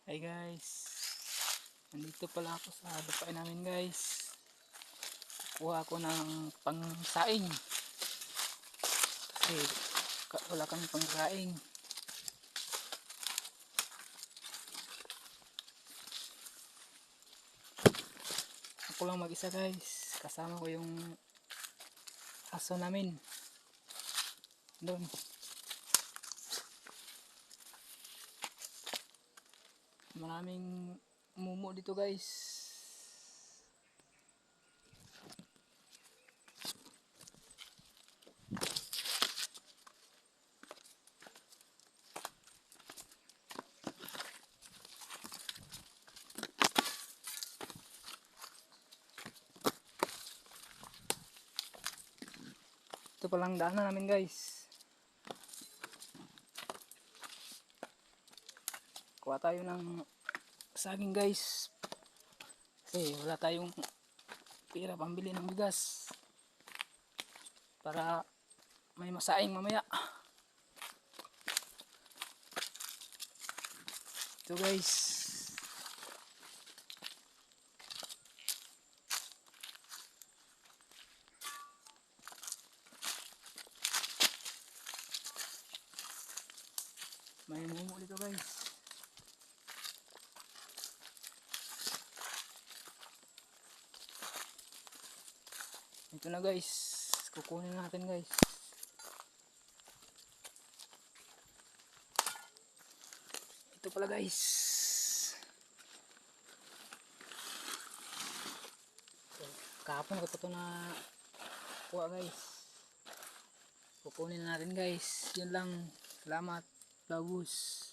Hi guys, nandito pala ako sa lupain namin guys. Kuha ako ng pangsaing kasi wala kami pangsaing. Ako lang mag-isa guys, kasama ko yung aso namin doon. Maraming mumo dito guys. Ito palang daanan namin guys. Kuha tayo ng saging guys kasi wala tayong pira pambili ng bigas para may masaing mamaya. Ito guys, may mumo dito guys. Ito na guys, kukunin natin guys. Ito pala guys. Kahapon ko pa ito na kuha guys. Kukunin na natin guys. Yun lang. Salamat. Bagus.